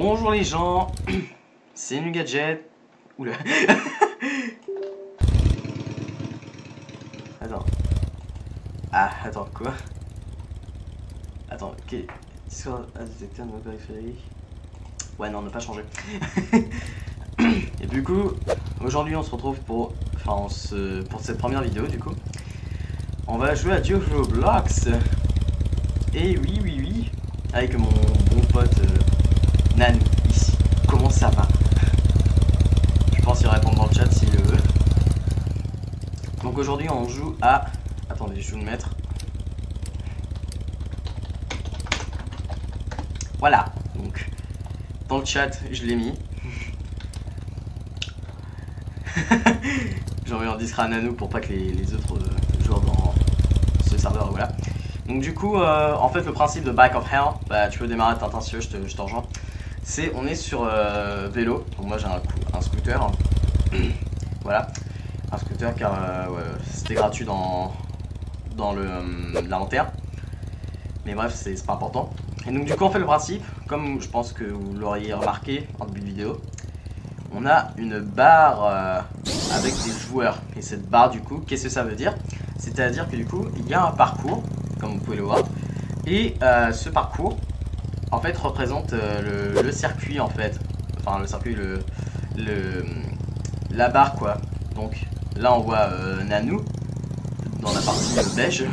Bonjour les gens, c'est NuGadget. Oula. Attends. Ah, attends, quoi? Attends, ok. Sur un détecteur de périphérie. Ouais, non, on n'a pas changé. Et du coup, aujourd'hui on se retrouve pour. Enfin, pour cette première vidéo, du coup. On va jouer à Duo Roblox. Et oui. Avec mon bon pote Nan, ici. Comment ça va? Je pense qu'il répond dans le chat s'il le veut. Donc aujourd'hui on joue à... Attendez, je vais le mettre. Voilà, donc dans le chat je l'ai mis. J'ai envoyé un discret à Nanou pour pas que les autres joueurs dans ce serveur, voilà. Donc du coup, en fait le principe de Bike of Hell, bah, tu peux démarrer Tintin si tu veux, je te rejoins. C'est, on est sur vélo, donc moi j'ai un scooter. Voilà, un scooter car ouais, c'était gratuit dans l'inventaire. Mais bref, c'est pas important. Et donc du coup on fait le principe, comme je pense que vous l'auriez remarqué en début de vidéo. On a une barre avec des joueurs. Et cette barre du coup, qu'est-ce que ça veut dire? C'est-à-dire que du coup, il y a un parcours, comme vous pouvez le voir. Et ce parcours, en fait, représente le circuit, en fait. Enfin, le circuit, la barre, quoi. Donc, là, on voit Nanou, dans la partie beige.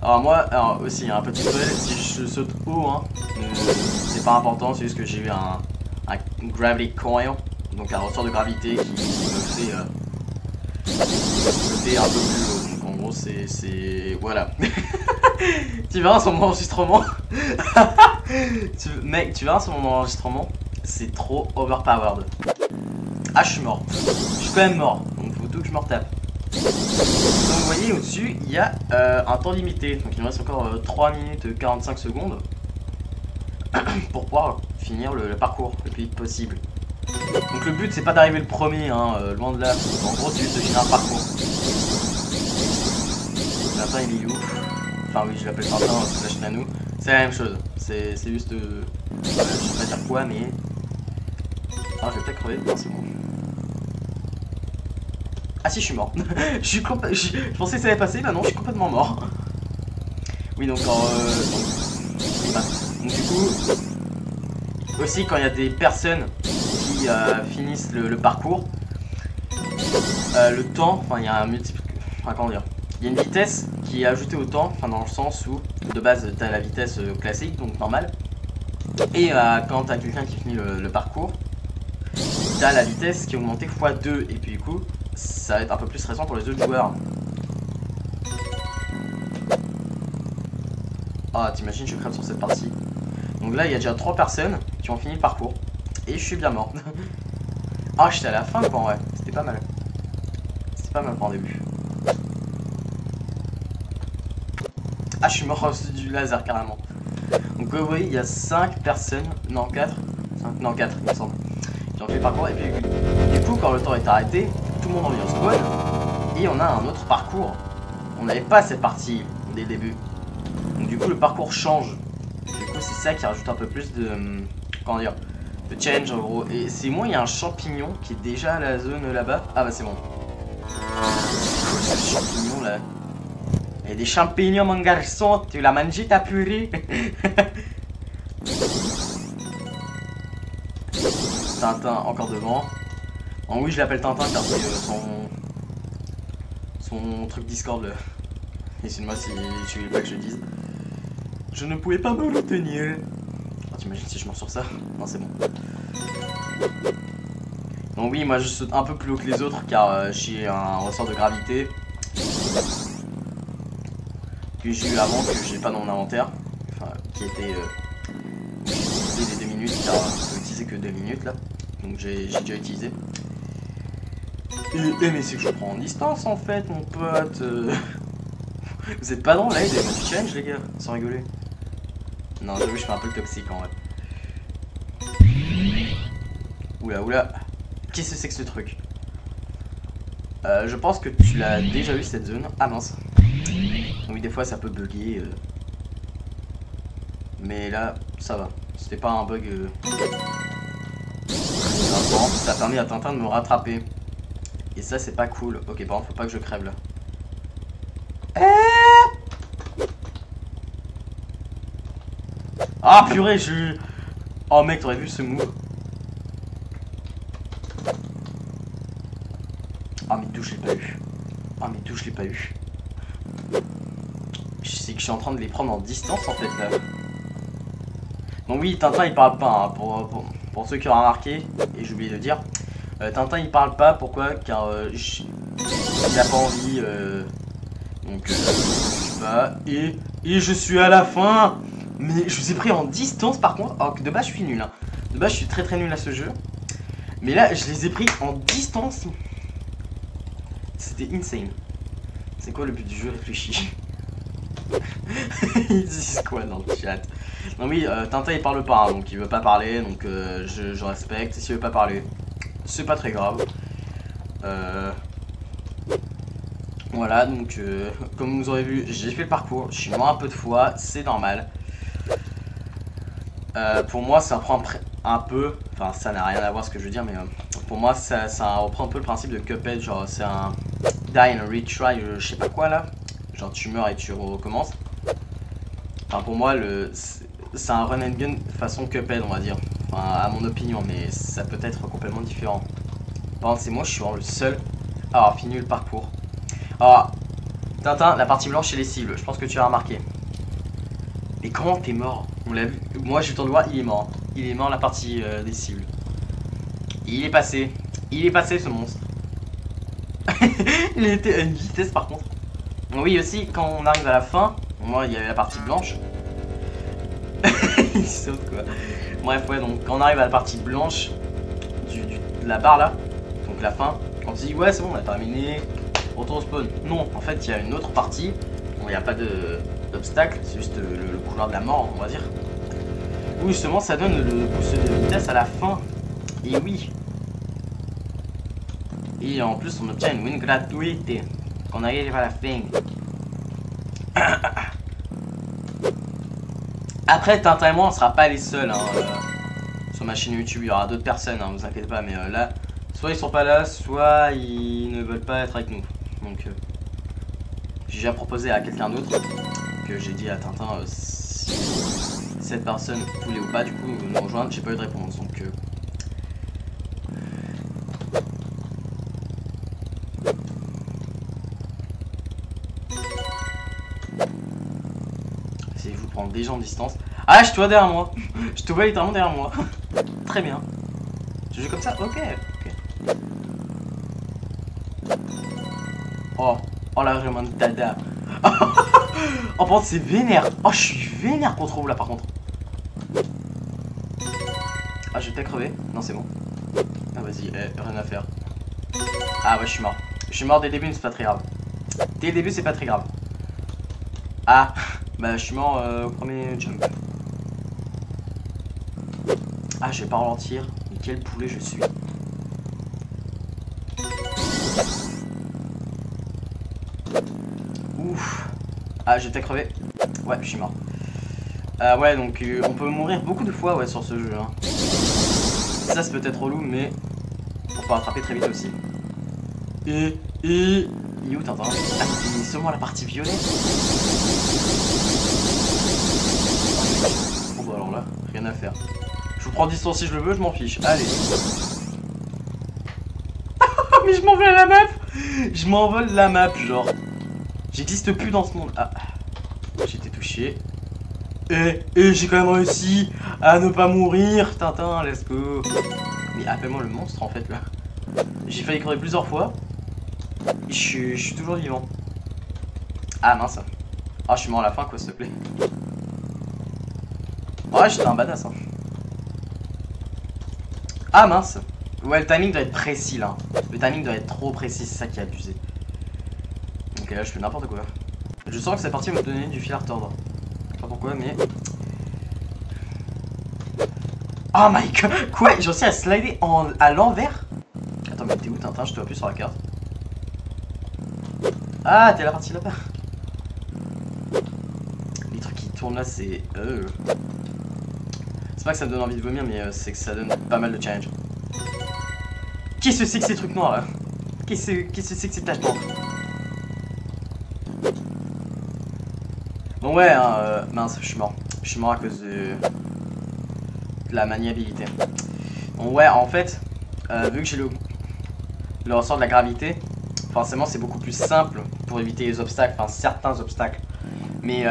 Alors moi, aussi, il y a un petit tutoriel, si je saute haut, hein, c'est pas important, c'est juste que j'ai eu un Gravity Coil, donc un ressort de gravité qui me fait un peu plus haut. Donc en gros c'est... Voilà. Tu verras sur mon enregistrement. Mec, tu verras sur mon enregistrement, c'est trop overpowered. Ah, je suis mort. Je suis quand même mort, donc faut tout que je me retape. Donc vous voyez au-dessus, il y a un temps limité. Donc il me reste encore 3 minutes 45 secondes pour pouvoir finir le parcours le plus vite possible. Donc le but c'est pas d'arriver le premier, hein, loin de là. En gros c'est juste de finir un parcours. Tintin il est où? Enfin oui, je l'appelle Tintin slash Nanou. C'est la même chose. C'est juste... je sais pas dire quoi mais... Ah, je vais peut-être crever. Non, c'est bon. Ah si, je suis mort. je pensais que ça allait passer, bah non, je suis complètement mort. Oui, donc donc du coup, aussi quand il y a des personnes qui finissent le parcours, le temps, enfin il y a un multiple, enfin comment dire, il y a une vitesse qui est ajoutée au temps, enfin dans le sens où de base tu as la vitesse classique, donc normale, et quand tu as quelqu'un qui finit le parcours, tu as la vitesse qui est augmentée x2, et puis du coup, ça va être un peu plus stressant pour les autres joueurs. Ah, t'imagines, je crève sur cette partie. Donc là, il y a déjà 3 personnes qui ont fini le parcours. Et je suis bien mort. Ah, j'étais à la fin, quoi, en vrai. C'était pas mal. C'était pas mal pour un début. Ah, je suis mort du laser, carrément. Donc, vous voyez, il y a 5 personnes. Non, 4. 5, non, 4, il me semble. Qui ont fait le parcours. Et puis, du coup, quand le temps est arrêté, tout le monde revient au spawn. Et on a un autre parcours. On n'avait pas cette partie dès le début. Donc du coup le parcours change. Du coup c'est ça qui rajoute un peu plus de... comment dire, de challenge en gros. Et c'est moi, il y a un champignon qui est déjà à la zone là-bas. Ah bah c'est bon. Ce champignon là. Il y a des champignons mon garçon. Tu l'as mangé ta purée. Tintin encore devant. En oui je l'appelle Tintin car c'est son truc Discord là. Excuse-moi si tu voulais pas que je le dise. Je ne pouvais pas me retenir. Oh, t'imagines si je meurs sur ça? Non, c'est bon. Donc oui, moi je saute un peu plus haut que les autres car j'ai un ressort de gravité que j'ai eu avant, que j'ai pas dans mon inventaire. Enfin, qui était... j'ai utilisé les 2 minutes car je peux utiliser que 2 minutes là. Donc j'ai déjà utilisé. Mais c'est que je prends en distance en fait, mon pote. Vous êtes pas dans là, il y a du challenge les gars, sans rigoler. Non, j'avoue, je fais un peu le toxique en vrai. Oula. Qu'est-ce que c'est que ce truc? Je pense que tu l'as déjà eu cette zone. Ah mince. Oui, des fois ça peut bugger. Mais là, ça va. C'était pas un bug. Ça a permis à Tintin de me rattraper. Et ça, c'est pas cool. Ok, par contre, faut pas que je crève là. Ah purée, je... Oh mec, t'aurais vu ce move. Ah mais d'où je l'ai pas eu. Ah mais d'où je l'ai pas eu. C'est que je suis en train de les prendre en distance en fait là. Donc oui, Tintin il parle pas, hein, pour ceux qui ont remarqué, et j'ai oublié de dire. Tintin il parle pas, pourquoi? Car il a pas envie, donc je sais pas, et je suis à la fin. Mais je vous ai pris en distance par contre, alors que de base je suis nul, hein. De base je suis très nul à ce jeu. Mais là je les ai pris en distance. C'était insane. C'est quoi le but du jeu? Réfléchis. Ils disent quoi dans le chat? Non oui, Tintin il parle pas, hein, donc il veut pas parler, donc je respecte. S'il veut pas parler, c'est pas très grave. Voilà, donc comme vous aurez vu, j'ai fait le parcours, je suis mort un peu de fois, c'est normal. Pour moi ça reprend un peu, enfin ça n'a rien à voir ce que je veux dire, mais pour moi ça reprend un peu le principe de Cuphead, genre c'est un die and retry, je sais pas quoi là, genre tu meurs et tu recommences. Enfin pour moi c'est un run and gun façon Cuphead on va dire, enfin à mon opinion, mais ça peut être complètement différent. Par contre c'est moi, je suis vraiment le seul à avoir fini le parcours. Alors Tintin, la partie blanche c'est les cibles, je pense que tu as remarqué. Mais comment t'es mort? On l'a vu, moi j'ai eu le temps de voir, il est mort. Il est mort la partie des cibles. Il est passé ce monstre. Il était à une vitesse par contre. Oui aussi, quand on arrive à la fin, moi il y avait la partie blanche. Il saute quoi. Bref ouais, donc quand on arrive à la partie blanche de la barre là, donc la fin, on se dit ouais c'est bon on a terminé, retour au spawn. Non, en fait il y a une autre partie, bon, il n'y a pas d'obstacle, c'est juste le couloir de la mort on va dire. Où justement ça donne le boost de vitesse à la fin. Et oui. Et en plus on obtient une win gratuite quand on arrive à la fin. Après Tintin et moi on sera pas les seuls hein, sur ma chaîne YouTube, il y aura d'autres personnes, hein, vous inquiétez pas, mais là soit ils sont pas là, soit ils ne veulent pas être avec nous. Donc j'ai déjà proposé à quelqu'un d'autre que j'ai dit à Tintin si cette personne voulait ou pas du coup nous rejoindre, j'ai pas eu de réponse donc essayez de vous prendre des gens de distance. Ah je te vois derrière moi. Je te vois littéralement derrière moi. Très bien. Tu joues comme ça? Ok. Oh la remontada. Oh par contre c'est vénère. Oh je suis vénère qu'on trouve là par contre. Ah je vais peut-être crever. Non c'est bon. Ah vas-y, rien à faire. Ah ouais je suis mort. Je suis mort dès le début mais c'est pas très grave. Dès le début c'est pas très grave. Ah bah je suis mort au premier jump. Ah je vais pas ralentir. Mais quel poulet je suis. Ouf. Ah je vais peut-être crever. Ouais je suis mort. Ouais donc on peut mourir beaucoup de fois ouais sur ce jeu hein. Ça c'est peut-être relou mais on peut rattraper très vite aussi. Et il est où Tintin? Ah c'est seulement la partie violette. Bon bah alors là, rien à faire. Je vous prends distance si je le veux, je m'en fiche. Allez. Mais je m'envole la map. Je m'envole la map genre. J'existe plus dans ce monde. Ah. J'ai été touché. Et j'ai quand même réussi à ne pas mourir. Tintin, let's go. Mais appelle-moi le monstre en fait là. J'ai failli crever plusieurs fois. Je suis toujours vivant. Ah mince. Ah je suis mort à la fin quoi s'il te plaît. Ouais j'étais un badass hein. Ah mince. Ouais le timing doit être précis là. Le timing doit être trop précis, c'est ça qui est abusé. Ok là je fais n'importe quoi. Je sens que cette partie va me donner du fil à retordre. Je sais pas pourquoi mais... Oh my god. Quoi? J'ai réussi à slider à l'envers. Attends mais t'es où Tintin? Je te vois plus sur la carte. Ah t'es la partie là-bas. Les trucs qui tournent là c'est... C'est pas que ça me donne envie de vomir, mais c'est que ça donne pas mal de challenge. Qu'est-ce que c'est que ces trucs noirs là? Qu'est-ce que c'est que ces taches blanches? Bon ouais, hein, mince, je suis mort. Je suis mort à cause de la maniabilité. Bon ouais, en fait, vu que j'ai le ressort de la gravité, forcément c'est beaucoup plus simple pour éviter les obstacles, enfin certains obstacles. Mais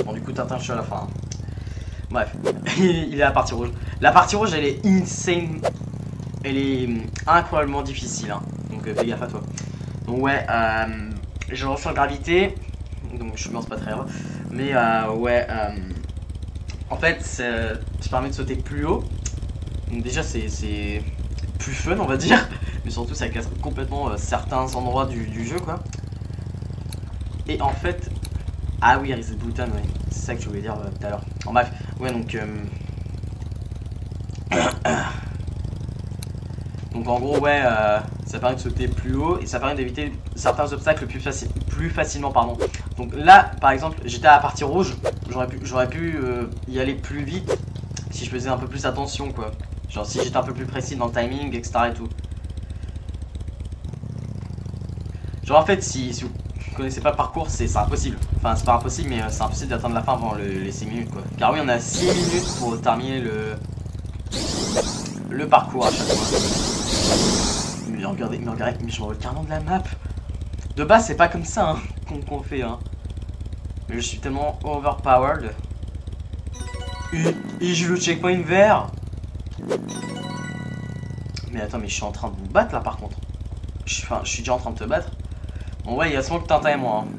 bon du coup Tintin, je suis à la fin. Bref, il est à la partie rouge. La partie rouge elle est insane. Elle est incroyablement difficile, hein. Donc fais gaffe à toi. Donc ouais, j'ai le ressort de gravité. Donc je pense pas très grave. Mais ouais, en fait ça permet de sauter plus haut. Donc déjà c'est plus fun on va dire. Mais surtout ça casse complètement certains endroits du jeu quoi. Et en fait, ah oui reset button, oui. C'est ça que je voulais dire tout à l'heure. En bref, ouais donc donc en gros ouais, ça permet de sauter plus haut et ça permet d'éviter certains obstacles plus facilement pardon. Donc là par exemple j'étais à la partie rouge, j'aurais pu y aller plus vite si je faisais un peu plus attention quoi. Genre si j'étais un peu plus précis dans le timing etc et tout. Genre en fait si vous connaissez pas le parcours c'est impossible. Enfin c'est pas impossible mais c'est impossible d'atteindre la fin avant les 6 minutes quoi. Car oui on a 6 minutes pour terminer le parcours à chaque fois. Mais regardez, mais je me rends carrément de la map. De base c'est pas comme ça hein, qu'on fait hein. Mais je suis tellement overpowered. Et j'ai le checkpoint vert. Mais attends mais je suis en train de vous battre là par contre. Je suis déjà en train de te battre. Bon ouais il y a seulement que Tintin et moi hein.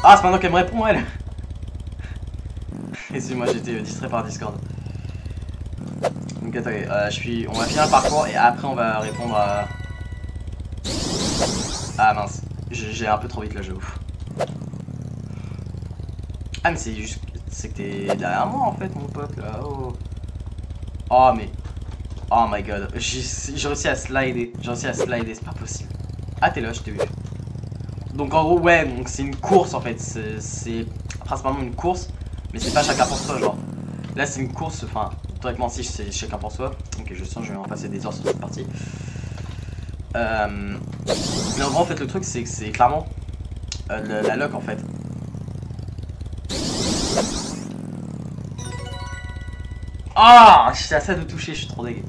Ah c'est maintenant qu'elle me répond elle. Excusez-moi j'étais distrait par Discord. Donc attendez, on va finir le parcours et après on va répondre à... Ah mince, j'ai un peu trop vite là j'avoue. Ah mais c'est juste... C'est que t'es derrière moi en fait mon pote là. Oh, oh mais... Oh my god, j'ai réussi à slider. J'ai réussi à slider, c'est pas possible. Ah t'es là, je t'ai vu. Donc en gros ouais, donc c'est une course en fait. C'est principalement une course. Mais c'est pas chacun pour soi genre. Là c'est une course, enfin... Directement si c'est chacun pour soi. Ok je sens que je vais en passer des heures sur cette partie. Mais en gros en fait le truc c'est que c'est clairement la luck en fait. Ah, j'étais à ça de toucher, je suis trop dégueu.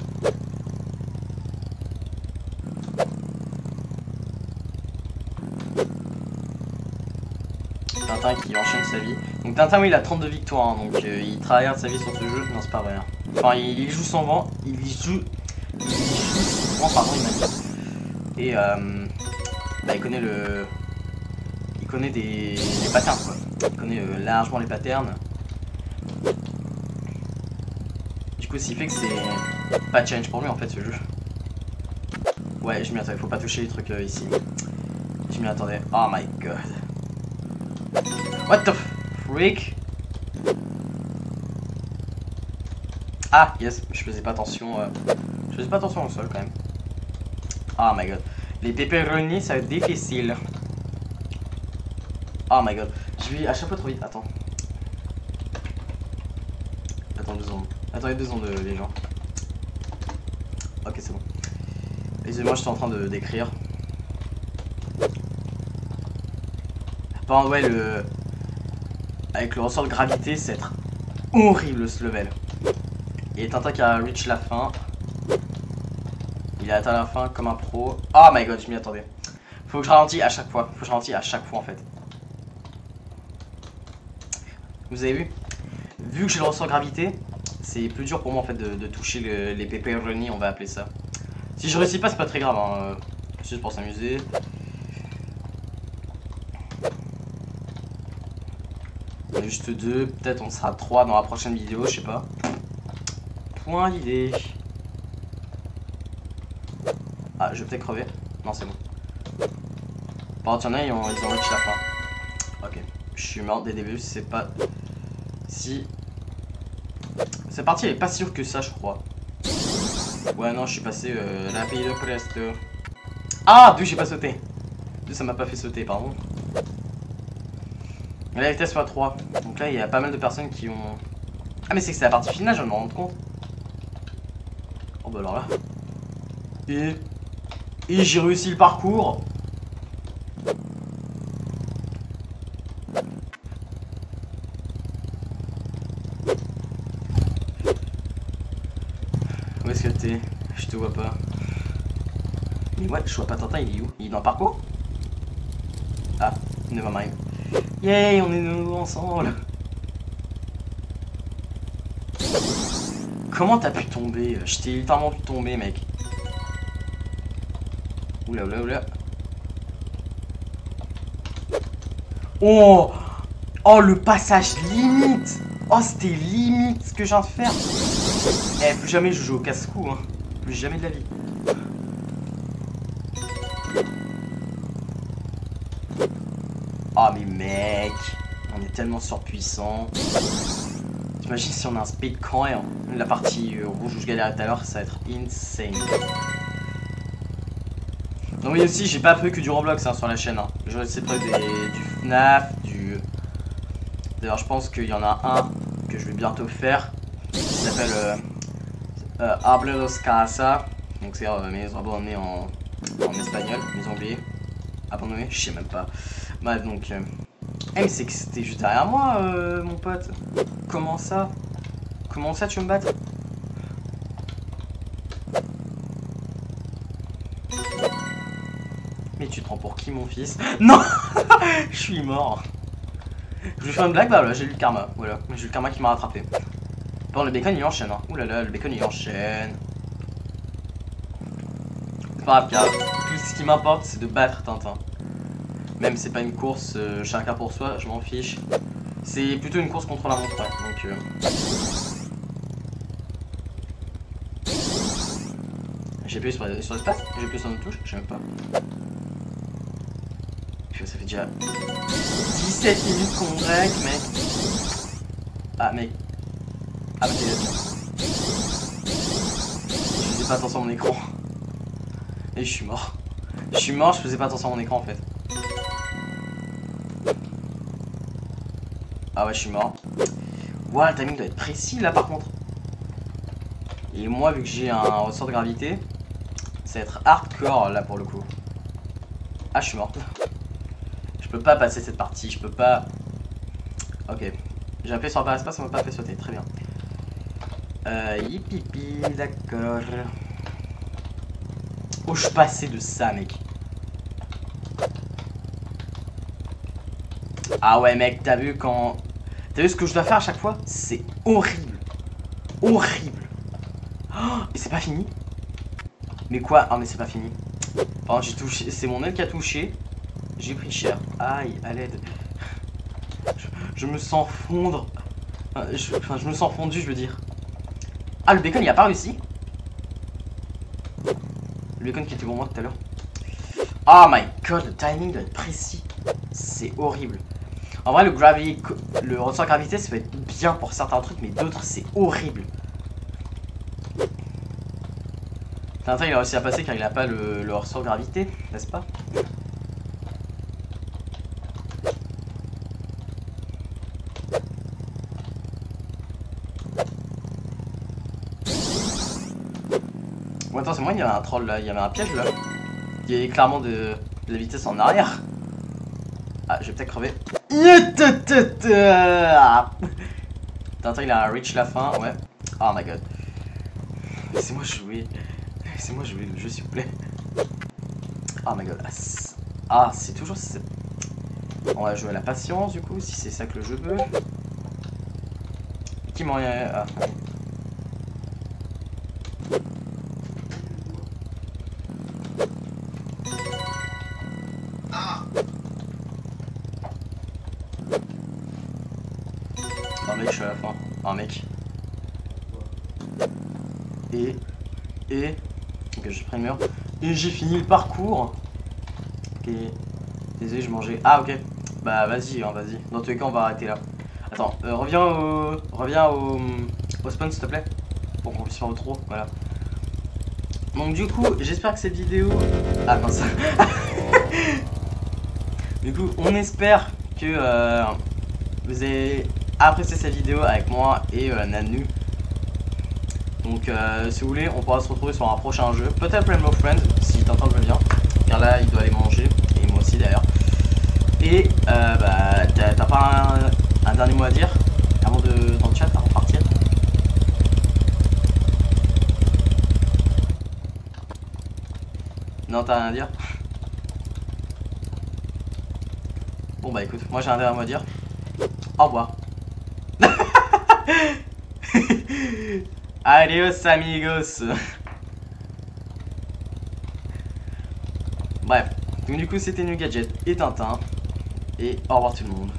Tintin qui enchaîne sa vie. Donc Tintin oui il a 32 victoires hein, donc il travaille sa vie sur ce jeu. Non c'est pas vrai hein. Enfin il joue sans vent, il joue sans vent pardon il m'a dit. Et bah, il connaît des patterns quoi. Il connaît largement les patterns. Du coup ce qui fait que c'est pas challenge pour lui en fait ce jeu. Ouais je m'y attendais, faut pas toucher les trucs ici. Je m'y attendais. Oh my god. What the freak? Ah yes, je faisais pas attention. Je faisais pas attention au sol quand même. Oh my god. Les pepperoni ça va être difficile. Oh my god. Je vais à chaque fois trop vite. Attends. Attends 2 secondes. Attendez 2 secondes les gens. Ok c'est bon. Excusez-moi je suis en train de d'écrire. Par contre ouais avec le ressort de gravité c'est être horrible ce level. Et Tintin qui a reach la fin. Il a atteint la fin comme un pro. Oh my god, je m'y attendais. Faut que je ralentis à chaque fois. Faut que je ralentis à chaque fois en fait. Vous avez vu? Vu que j'ai le ressort de gravité, c'est plus dur pour moi en fait de toucher les pepperoni, on va appeler ça. Si je réussis pas, c'est pas très grave. Hein. C'est juste pour s'amuser. On est juste 2. Peut-être on sera 3 dans la prochaine vidéo, je sais pas. Point d'idée. Ah, je vais peut-être crever. Non, c'est bon. Par contre, il y en a, ils ont reach la fin. Ok. Je suis mort dès le début, c'est pas... Si... Cette partie, elle est pas sûre que ça, je crois. Ouais, non, je suis passé rapido presto. Ah, d'où j'ai pas sauté. D'où ça m'a pas fait sauter, pardon. La vitesse soit 3. Donc là, il y a pas mal de personnes qui ont... Ah, mais c'est que c'est la partie finale, je viens de me rendre compte. Oh, bah alors là. Et j'ai réussi le parcours. Où est-ce que t'es? Je te vois pas. Mais ouais, je vois pas Tintin, il est où? Il est dans le parcours? Ah, nevermind. Yay, on est de nouveau ensemble. Comment t'as pu tomber? Je t'ai littéralement pu tomber, mec. Oula, oula, oula. Oh! Oh, le passage limite! Oh, c'était limite ce que je viens de faire. Eh, plus jamais je joue au casse-cou, hein. Plus jamais de la vie. Oh, mais mec, on est tellement surpuissant. T'imagines si on a un speed cran et la partie rouge où je galérais tout à l'heure, ça va être insane. Non, oui, aussi, j'ai pas appris que du Roblox hein, sur la chaîne. Hein. J'aurais essayé de du FNAF, du. D'ailleurs, je pense qu'il y en a un que je vais bientôt faire qui s'appelle Hableros Casa. Donc, c'est mes abonnés en espagnol, mes anglais. Abandonnés, je sais même pas. Bref, donc. Eh, mais c'est que c'était juste derrière moi, mon pote. Comment ça? Comment ça, tu veux me battre? Mais tu te prends pour qui, mon fils? Non. Je suis mort. Je vais faire une blague, bah voilà, j'ai eu le karma. Voilà, j'ai eu le karma qui m'a rattrapé. Bon, le bacon il enchaîne, hein. Ouh là là, le bacon il enchaîne. C'est pas grave, car tout ce qui m'importe c'est de battre Tintin. Même si c'est pas une course chacun pour soi, je m'en fiche. C'est plutôt une course contre la montre, ouais. Donc j'ai appuyé sur l'espace, j'ai appuyé sur une touche, je sais même pas. Puis ça fait déjà 17 minutes qu'on break, mec. Ah, mec. Ah, bah, je faisais pas attention à mon écran. Et je suis mort. Je suis mort, je faisais pas attention à mon écran en fait. Ah ouais, je suis mort. Ouah, le timing doit être précis là par contre. Et moi, vu que j'ai un ressort de gravité, ça va être hardcore là pour le coup. Ah, je suis mort. Je peux pas passer cette partie, je peux pas. Ok. J'ai appuyé sur le paraespace, ça m'a pas fait sauter, très bien. Yipipi, d'accord. Oh, je suis passé de ça, mec. Ah ouais, mec, t'as vu quand... T'as vu ce que je dois faire à chaque fois? C'est horrible. Horrible. Oh, et c'est pas fini? Mais quoi? Ah, mais c'est pas fini. Pardon, j'ai touché... C'est mon aile qui a touché. J'ai pris cher. Aïe, à l'aide. Je me sens fondre. Enfin, je me sens fondu, je veux dire. Ah, le bacon, il a pas réussi. Le bacon qui était pour moi tout à l'heure. Oh my god, le timing doit être précis. C'est horrible. En vrai, le ressort gravité, ça peut être bien pour certains trucs, mais d'autres, c'est horrible. Tintin, il a réussi à passer car il a pas le ressort gravité, n'est-ce pas? Bon, attends, c'est moi, il y avait un troll là, il y avait un piège là. Il y avait clairement de la vitesse en arrière. Ah, je vais peut-être crever. Tintin, il a un reach la fin, ouais. Oh my god. Laissez-moi jouer. Laissez-moi jouer le jeu, s'il vous plaît. Oh my god. Ah, c'est toujours... On va jouer à la patience, du coup, si c'est ça que le jeu veut. Qui m'en... Ah, okay. Oh mec, je suis à la fin. Oh mec. Ok, j'ai pris le mur. Et j'ai fini le parcours. Ok. Désolé, je mangeais. Ah ok. Bah vas-y, hein, vas-y. Dans tous les cas, on va arrêter là. Attends, reviens au spawn s'il te plaît. Pour qu'on puisse faire le trou, voilà. Donc du coup, j'espère que cette vidéo... Ah mince. Du coup, on espère que vous avez apprécié cette vidéo avec moi et Nanu. Donc si vous voulez, on pourra se retrouver sur un prochain jeu. Peut-être Rainbow Friends, si Tintin veut bien. Car là, il doit aller manger. Et moi aussi d'ailleurs. Et bah, t'as pas un dernier mot à dire avant de dans le chat, avant de partir? Non, t'as rien à dire? Bon bah écoute, moi j'ai un dernier mot à dire. Au revoir. Adios amigos. Bref, donc du coup c'était NuGadget et Tintin. Et au revoir tout le monde.